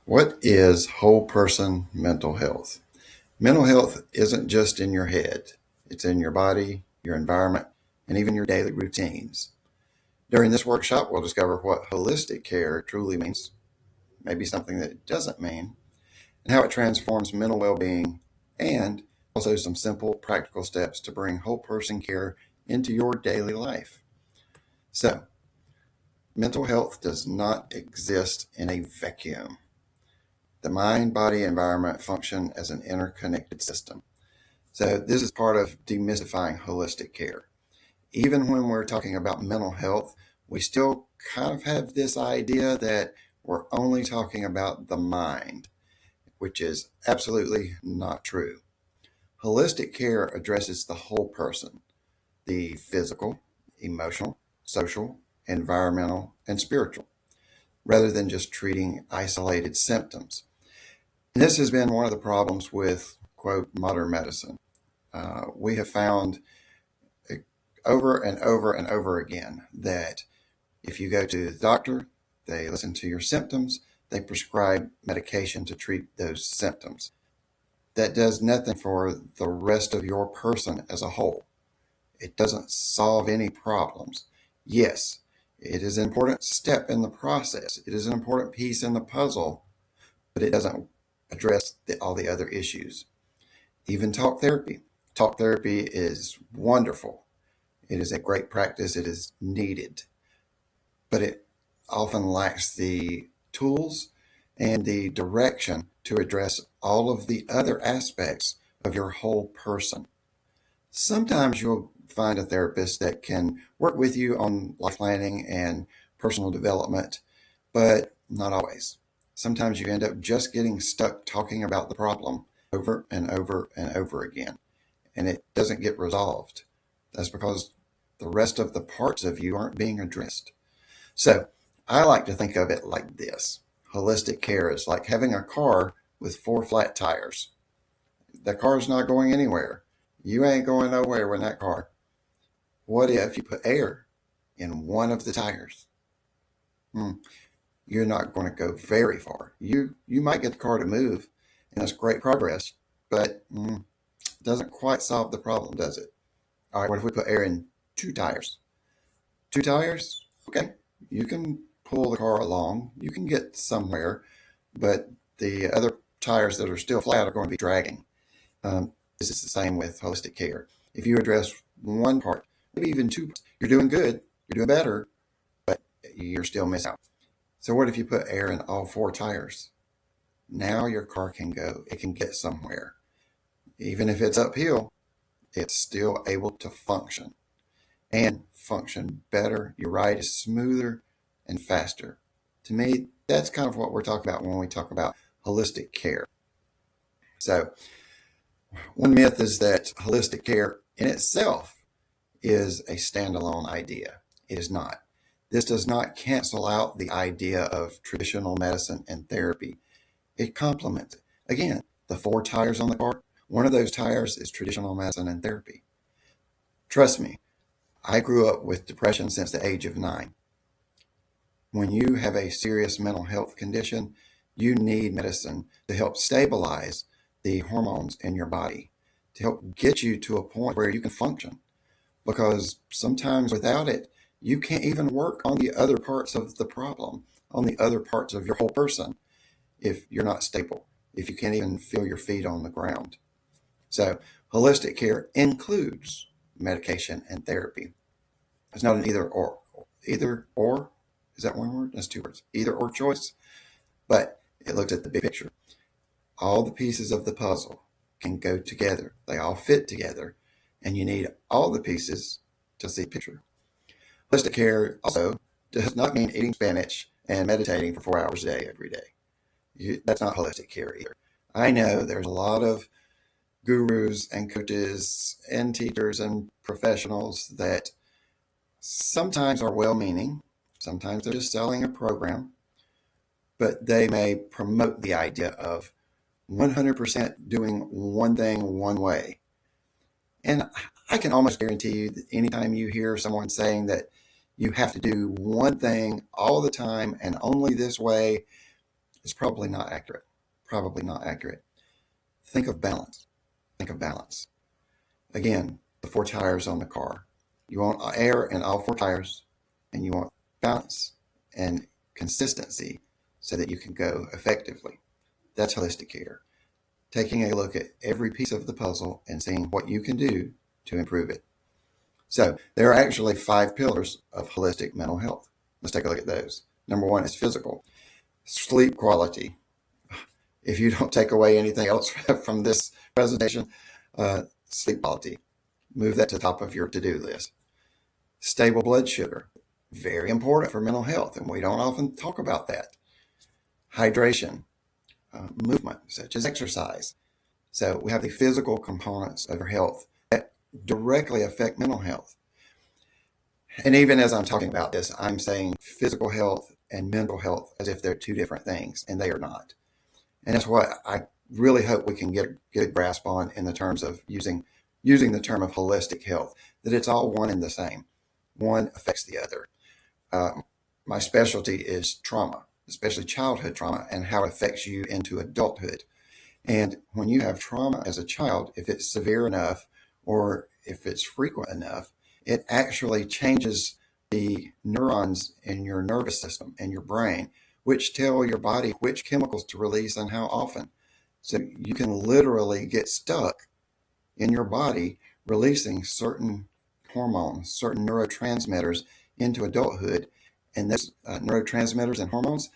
What is whole person mental health? Mental health isn't just in your head, it's in your body, your environment, and even your daily routines. During this workshop, we'll discover what holistic care truly means, maybe something that it doesn't mean, and how it transforms mental well being, and also some simple, practical steps to bring whole person care into your daily life. So, mental health does not exist in a vacuum. The mind, body, environment function as an interconnected system. So, this is part of demystifying holistic care. Even when we're talking about mental health, we still kind of have this idea that we're only talking about the mind, which is absolutely not true. Holistic care addresses the whole person, the physical, emotional, social, environmental, and spiritual, rather than just treating isolated symptoms. And this has been one of the problems with, quote, modern medicine. We have found over and over and over again that if you go to the doctor, they listen to your symptoms, they prescribe medication to treat those symptoms. That does nothing for the rest of your person as a whole. It doesn't solve any problems. Yes, it is an important step in the process. It is an important piece in the puzzle, but it doesn't address all the other issues. Even talk therapy. Talk therapy is wonderful. It is a great practice. It is needed, but it often lacks the tools and the direction to address all of the other aspects of your whole person. Sometimes you'll find a therapist that can work with you on life planning and personal development, but not always. Sometimes you end up just getting stuck talking about the problem over and over and over again, and it doesn't get resolved. That's because the rest of the parts of you aren't being addressed. So I like to think of it like this. Holistic care is like having a car with four flat tires. The car's not going anywhere. You ain't going nowhere in that car. What if you put air in one of the tires? Hmm, you're not going to go very far. You might get the car to move, and that's great progress, but doesn't quite solve the problem, does it? All right, what if we put air in two tires? Two tires? Okay, you can pull the car along. You can get somewhere, but the other tires that are still flat are going to be dragging. This is the same with holistic care. If you address one part, maybe even two parts, you're doing good, you're doing better, but you're still missing out. So what if you put air in all four tires? Now your car can go. It can get somewhere. Even if it's uphill, it's still able to function and function better. Your ride is smoother and faster. To me, that's kind of what we're talking about when we talk about holistic care. So, one myth is that holistic care in itself is a standalone idea. It is not. This does not cancel out the idea of traditional medicine and therapy. It complements it. Again, the four tires on the car, one of those tires is traditional medicine and therapy. Trust me, I grew up with depression since the age of 9. When you have a serious mental health condition, you need medicine to help stabilize the hormones in your body, to help get you to a point where you can function. Because sometimes without it, you can't even work on the other parts of the problem, on the other parts of your whole person, if you're not stable, if you can't even feel your feet on the ground. So, holistic care includes medication and therapy. It's not an either or. Either or, is that one word? That's two words. Either or choice. But it looks at the big picture. All the pieces of the puzzle can go together. They all fit together. And you need all the pieces to see the picture. Holistic care also does not mean eating spinach and meditating for 4 hours a day every day. That's not holistic care either. I know there's a lot of gurus and coaches and teachers and professionals that sometimes are well-meaning. Sometimes they're just selling a program, but they may promote the idea of 100% doing one thing one way. And I can almost guarantee you that anytime you hear someone saying that you have to do one thing all the time and only this way, It's probably not accurate. Probably not accurate. Think of balance. Think of balance. Again, the four tires on the car. You want air in all four tires, and you want balance and consistency so that you can go effectively. That's holistic care. Taking a look at every piece of the puzzle and seeing what you can do to improve it. So there are actually 5 pillars of holistic mental health. Let's take a look at those. Number 1 is physical. Sleep quality. If you don't take away anything else from this presentation, sleep quality. Move that to the top of your to-do list. Stable blood sugar. Very important for mental health, and we don't often talk about that. Hydration. Movement, such as exercise. So we have the physical components of your health that directly affect mental health. And even as I'm talking about this, I'm saying physical health and mental health as if they're two different things, and they are not. And that's what I really hope we can get a good grasp on in the terms of using the term of holistic health, that it's all one and the same. One affects the other. My specialty is trauma, especially childhood trauma, and how it affects you into adulthood. And when you have trauma as a child, if it's severe enough or if it's frequent enough, it actually changes the neurons in your nervous system and your brain, which tell your body which chemicals to release and how often. So you can literally get stuck in your body releasing certain hormones, certain neurotransmitters into adulthood, and those neurotransmitters and hormones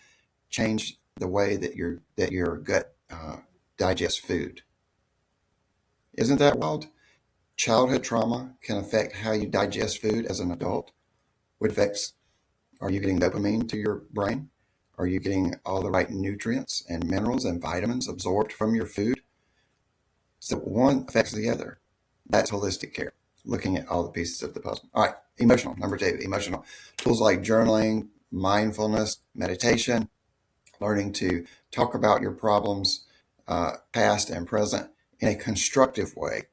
change the way that your gut digests food. Isn't that wild? Childhood trauma can affect how you digest food as an adult. What affects, are you getting dopamine to your brain? Are you getting all the right nutrients and minerals and vitamins absorbed from your food? So one affects the other. That's holistic care, looking at all the pieces of the puzzle. All right, emotional. Number 2, emotional. Tools like journaling, mindfulness, meditation, learning to talk about your problems, past and present, in a constructive way,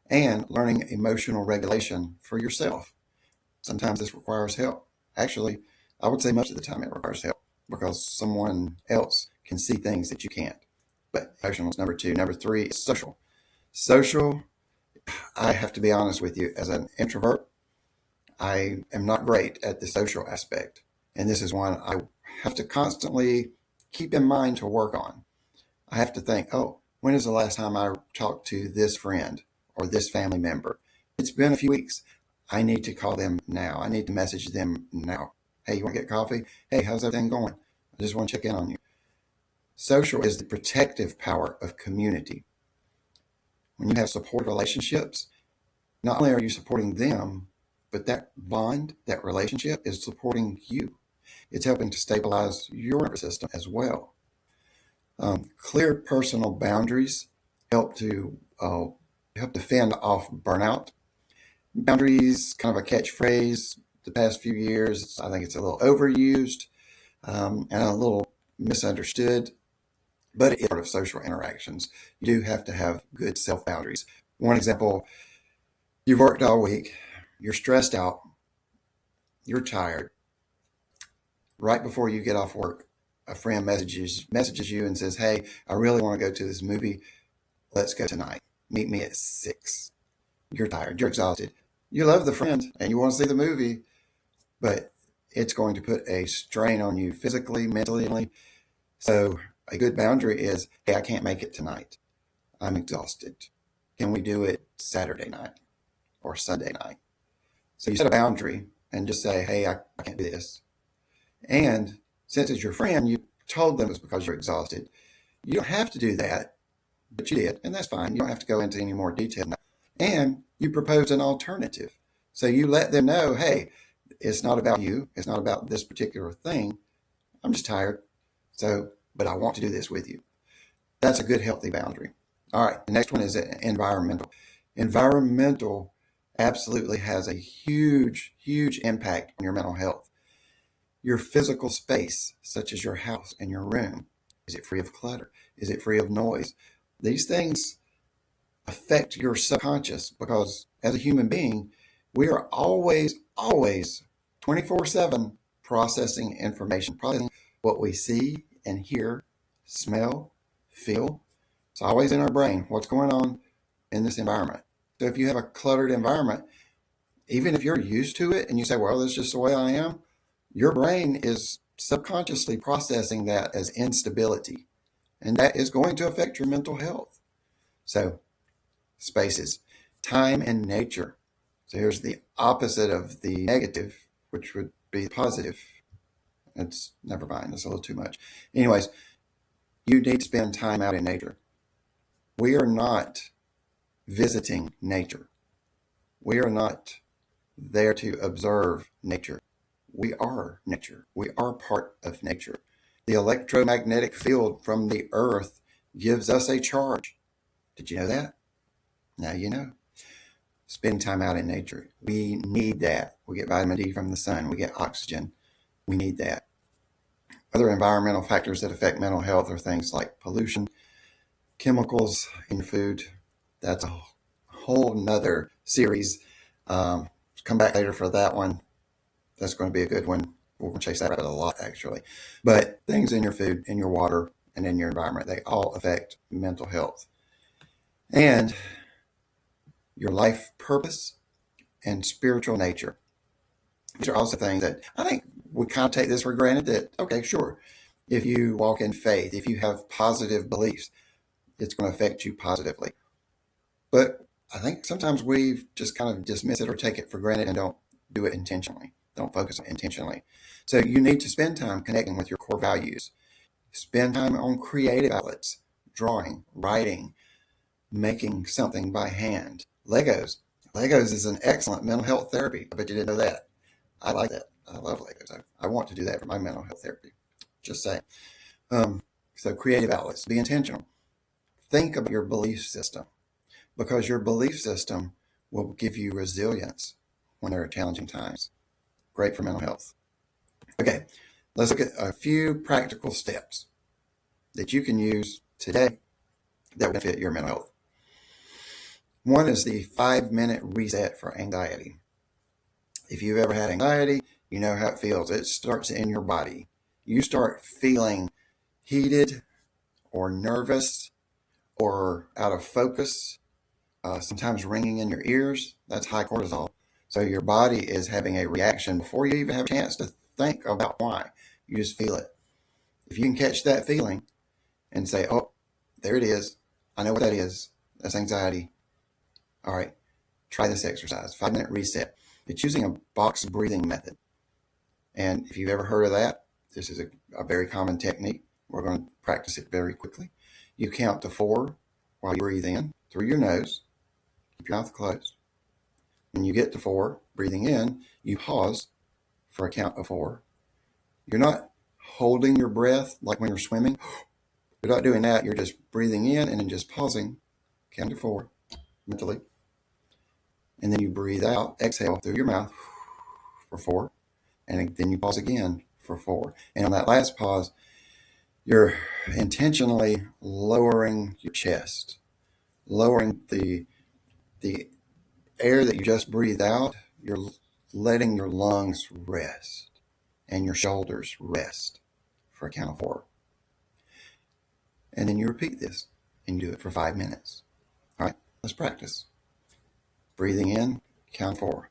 and learning emotional regulation for yourself. Sometimes this requires help. Actually, I would say most of the time it requires help because someone else can see things that you can't. But emotional is number 2. Number 3 is social. Social, I have to be honest with you, as an introvert, I am not great at the social aspect. And this is one I have to constantly keep in mind to work on. I have to think, when is the last time I talked to this friend or this family member? It's been a few weeks. I need to call them now. I need to message them now. Hey, you want to get coffee? Hey, how's everything going? I just want to check in on you. Social is the protective power of community. When you have supportive relationships, not only are you supporting them, but that bond, that relationship is supporting you. It's helping to stabilize your nervous system as well. Clear personal boundaries help to fend off burnout. Boundaries, kind of a catchphrase the past few years. I think it's a little overused and a little misunderstood, but it's part of social interactions. You do have to have good self-boundaries. One example, you've worked all week, you're stressed out, you're tired. Right before you get off work, a friend messages you and says, hey, I really want to go to this movie. Let's go tonight. Meet me at 6. You're tired. You're exhausted. You love the friend and you want to see the movie, but it's going to put a strain on you physically, mentally. So a good boundary is, hey, I can't make it tonight. I'm exhausted. Can we do it Saturday night or Sunday night? So you set a boundary and just say, hey, I can't do this. And since it's your friend, you told them it's because you're exhausted. You don't have to do that, but you did, and that's fine. You don't have to go into any more detail now. And you proposed an alternative. So you let them know, hey, it's not about you. It's not about this particular thing. I'm just tired. But I want to do this with you. That's a good, healthy boundary. All right. The next one is environmental. Environmental absolutely has a huge, huge impact on your mental health. Your physical space, such as your house and your room. Is it free of clutter? Is it free of noise? These things affect your subconscious because as a human being, we are always 24/7 processing information, processing what we see and hear, smell, feel. It's always in our brain. What's going on in this environment? So if you have a cluttered environment, even if you're used to it and you say, well, that's just the way I am, your brain is subconsciously processing that as instability. And that is going to affect your mental health. So spaces, time and nature. So here's the opposite of the negative, which would be positive. It's never mind. That's a little too much. Anyways, you need to spend time out in nature. We are not visiting nature. We are not there to observe nature. We are nature. We are part of nature. The electromagnetic field from the earth gives us a charge. Did you know that? Now you know. Spend time out in nature. We need that. We get vitamin D from the sun. We get oxygen. We need that. Other environmental factors that affect mental health are things like pollution, chemicals in food. That's a whole nother series. Come back later for that one. That's going to be a good one. We're going to chase that rabbit a lot, actually. But things in your food, in your water, and in your environment, they all affect mental health. And your life purpose and spiritual nature. These are also things that I think we kind of take this for granted that, okay, sure, if you walk in faith, if you have positive beliefs, it's going to affect you positively. But I think sometimes we just kind of dismiss it or take it for granted and don't do it intentionally. Don't focus on it intentionally. So you need to spend time connecting with your core values. Spend time on creative outlets, drawing, writing, making something by hand. Legos. Legos is an excellent mental health therapy. I bet you didn't know that. I like that. I love Legos. I want to do that for my mental health therapy. Just saying. So creative outlets. Be intentional. Think about your belief system, because your belief system will give you resilience when there are challenging times. Great for mental health. Okay, let's look at a few practical steps that you can use today that will benefit your mental health. One is the 5-minute reset for anxiety. If you've ever had anxiety, you know how it feels. It starts in your body. You start feeling heated or nervous or out of focus, sometimes ringing in your ears. That's high cortisol. So your body is having a reaction before you even have a chance to think about why. You just feel it. If you can catch that feeling and say, oh, there it is. I know what that is. That's anxiety. All right, try this exercise, 5-minute reset. It's using a box breathing method. And if you've ever heard of that, this is a very common technique. We're going to practice it very quickly. You count to 4 while you breathe in through your nose. Keep your mouth closed. When you get to 4, breathing in, you pause for a count of 4. You're not holding your breath like when you're swimming. You're not doing that. You're just breathing in and then just pausing. Count to 4 mentally. And then you breathe out, exhale through your mouth for 4. And then you pause again for 4. And on that last pause, you're intentionally lowering your chest, lowering the air that you just breathed out. You're letting your lungs rest and your shoulders rest for a count of 4. And then you repeat this and you do it for 5 minutes. All right, let's practice. Breathing in, count 4.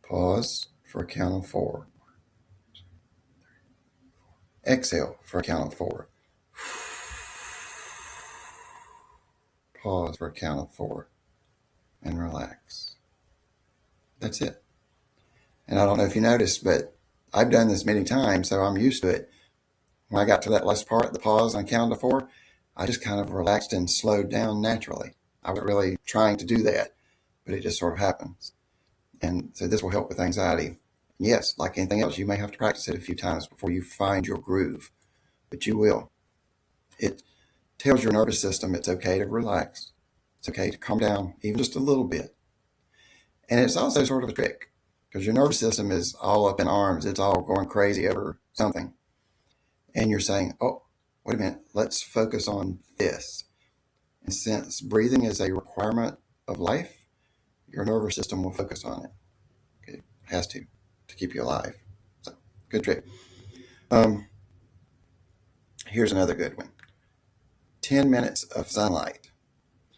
Pause for a count of 4. Exhale for a count of 4. Pause for a count of 4 and relax. That's it. And I don't know if you noticed, but I've done this many times, so I'm used to it. When I got to that last part, the pause and count of 4, I just kind of relaxed and slowed down naturally. I wasn't really trying to do that, but it just sort of happens. And so this will help with anxiety. Yes, like anything else, you may have to practice it a few times before you find your groove, but you will. It tells your nervous system it's okay to relax. It's okay to calm down even just a little bit. And it's also sort of a trick because your nervous system is all up in arms. It's all going crazy over something. And you're saying, oh, wait a minute, let's focus on this. And since breathing is a requirement of life, your nervous system will focus on it. It has to keep you alive. So, good trick. Um, Here's another good one. 10 minutes of sunlight.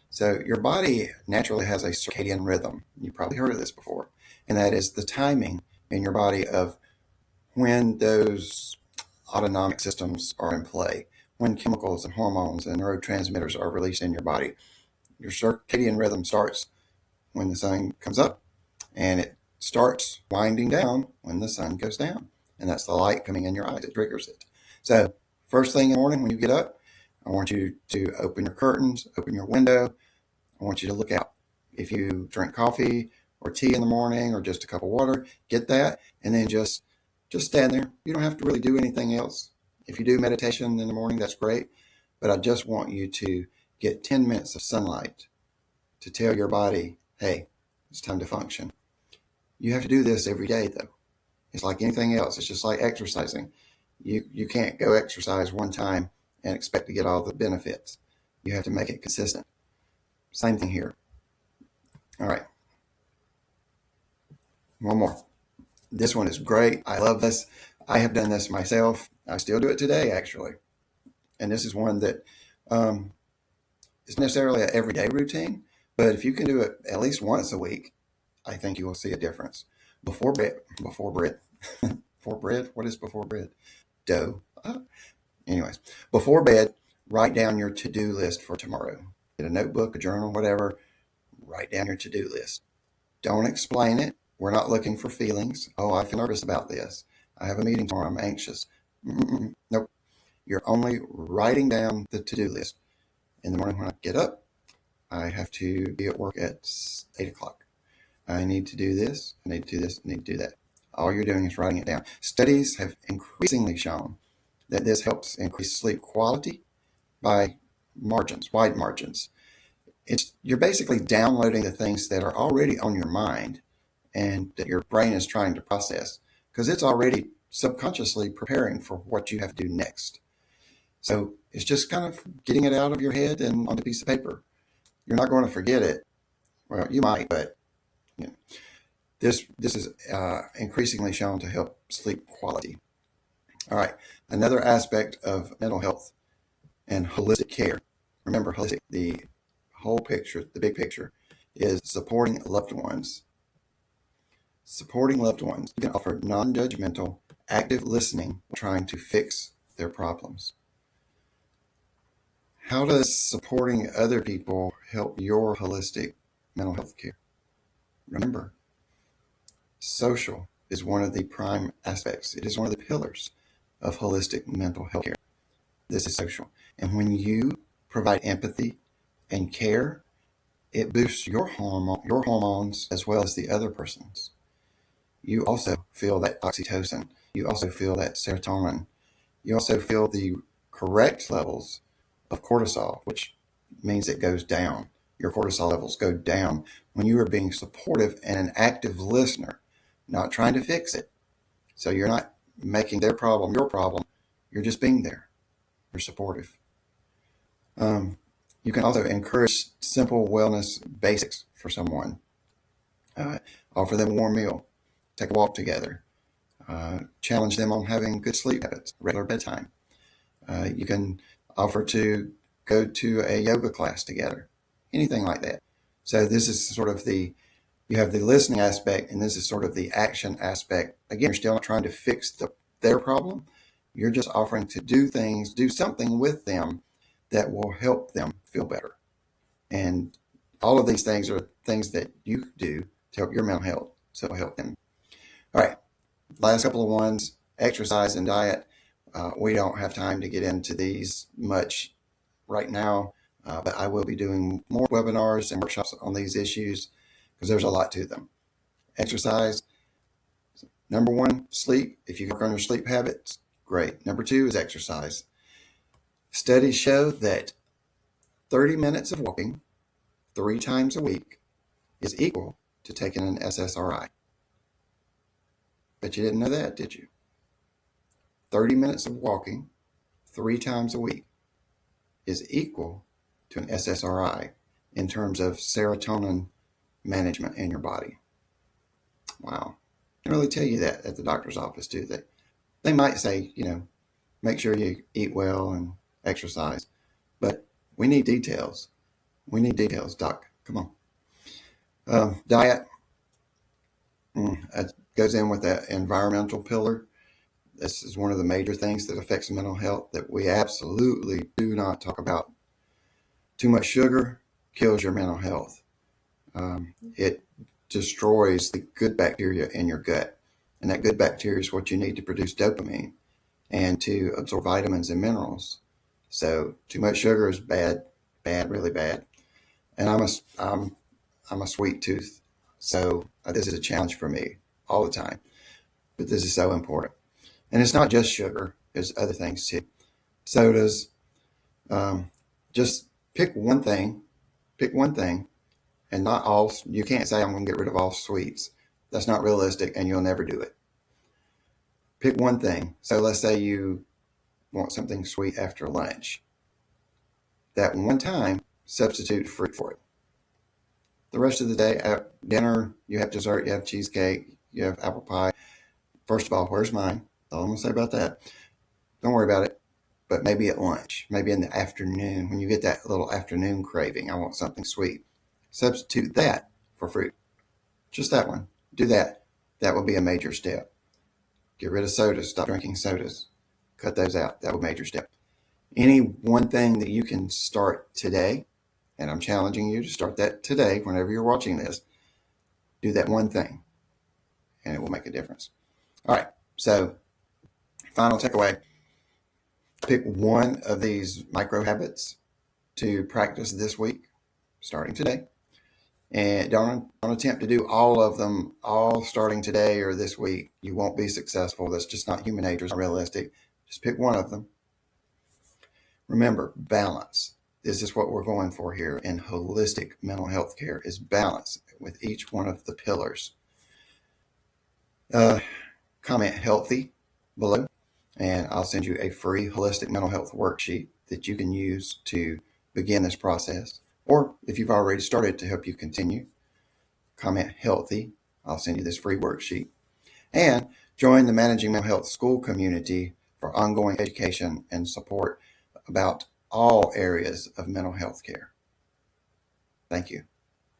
So your body naturally has a circadian rhythm. You probably heard of this before. And that is the timing in your body of when those autonomic systems are in play, when chemicals and hormones and neurotransmitters are released in your body. Your circadian rhythm starts when the sun comes up, and it starts winding down when the sun goes down. And that's the light coming in your eyes. It triggers it. So first thing in the morning when you get up, I want you to open your curtains, open your window. I want you to look out. If you drink coffee or tea in the morning or just a cup of water, get that, and then just stand there. You don't have to really do anything else. If you do meditation in the morning, that's great. But I just want you to get 10 minutes of sunlight to tell your body, hey, it's time to function. You have to do this every day, though. It's like anything else. It's just like exercising. You can't go exercise one time and expect to get all the benefits. You have to make it consistent. Same thing here. All right. One more. This one is great. I love this. I have done this myself. I still do it today, actually. And this is one that is necessarily an everyday routine, but if you can do it at least once a week, I think you will see a difference. Before bread. Before bread? What is before bread? Dough. Anyways, before bed, write down your to-do list for tomorrow. Get a notebook, a journal, whatever. Write down your to-do list. Don't explain it. We're not looking for feelings. Oh, I feel nervous about this. I have a meeting tomorrow. I'm anxious. Nope. You're only writing down the to-do list. In the morning when I get up, I have to be at work at 8 o'clock. I need to do this. I need to do this. I need to do that. All you're doing is writing it down. Studies have increasingly shown that this helps increase sleep quality by margins, wide margins. You're basically downloading the things that are already on your mind and that your brain is trying to process because it's already subconsciously preparing for what you have to do next. So it's just kind of getting it out of your head and on a piece of paper. You're not going to forget it. Well, you might, but you know, this is increasingly shown to help sleep quality. All right, another aspect of mental health and holistic care. Remember, holistic, the whole picture, the big picture, is supporting loved ones. Supporting loved ones. You can offer non-judgmental, active listening, trying to fix their problems. How does supporting other people help your holistic mental health care? Remember, social is one of the prime aspects. It is one of the pillars of holistic mental health care. This is social. And when you provide empathy and care, it boosts your hormones as well as the other person's. You also feel that oxytocin. You also feel that serotonin. You also feel the correct levels of cortisol, which means it goes down. Your cortisol levels go down when you are being supportive and an active listener, not trying to fix it. So you're not making their problem your problem. You're just being there. You're supportive. You can also encourage simple wellness basics for someone. Offer them a warm meal. Take a walk together. Challenge them on having good sleep habits, regular bedtime. You can offer to go to a yoga class together, anything like that. So this is sort of you have the listening aspect, and this is sort of the action aspect. Again, you're still not trying to fix their problem. You're just offering to do something with them that will help them feel better. And all of these things are things that you do to help your mental health, so help them. All right, last couple of ones, exercise and diet. We don't have time to get into these much right now, but I will be doing more webinars and workshops on these issues because there's a lot to them. Exercise. Number one, sleep. If you work on your sleep habits, great. Number two is exercise. Studies show that 30 minutes of walking 3 times a week is equal to taking an SSRI. But you didn't know that, did you? 30 minutes of walking 3 times a week is equal to an SSRI in terms of serotonin management in your body. Wow. They don't really tell you that at the doctor's office, do they? They might say, make sure you eat well and exercise, but we need details. We need details, Doc. Come on. Diet goes in with that environmental pillar. This is one of the major things that affects mental health that we absolutely do not talk about. Too much sugar kills your mental health. It destroys the good bacteria in your gut. And that good bacteria is what you need to produce dopamine and to absorb vitamins and minerals. So too much sugar is bad, really bad. And I'm a sweet tooth. So this is a challenge for me all the time. But this is so important. And it's not just sugar. There's other things too. Sodas. Just pick one thing. Pick one thing. And not all. You can't say I'm going to get rid of all sweets. That's not realistic, and you'll never do it. Pick one thing. So let's say you want something sweet after lunch. That one time, substitute fruit for it. The rest of the day, at dinner, you have dessert, you have cheesecake, you have apple pie. First of all, where's mine? That's all I'm going to say about that. Don't worry about it. But maybe at lunch, maybe in the afternoon, when you get that little afternoon craving, I want something sweet. Substitute that for fruit. Just that one. Do that. That will be a major step. Get rid of sodas. Stop drinking sodas. Cut those out. That will be a major step. Any one thing that you can start today, and I'm challenging you to start that today whenever you're watching this, do that one thing, and it will make a difference. All right, so final takeaway. Pick one of these micro habits to practice this week, starting today. And don't attempt to do all of them all starting today or this week. You won't be successful. That's just not human nature. It's not realistic. Just pick one of them. Remember, balance. This is what we're going for here in holistic mental health care is balance with each one of the pillars. Comment healthy below, and I'll send you a free holistic mental health worksheet that you can use to begin this process. Or if you've already started, to help you continue, comment healthy. I'll send you this free worksheet. And join the Managing Mental Health Skool community for ongoing education and support about all areas of mental health care. Thank you.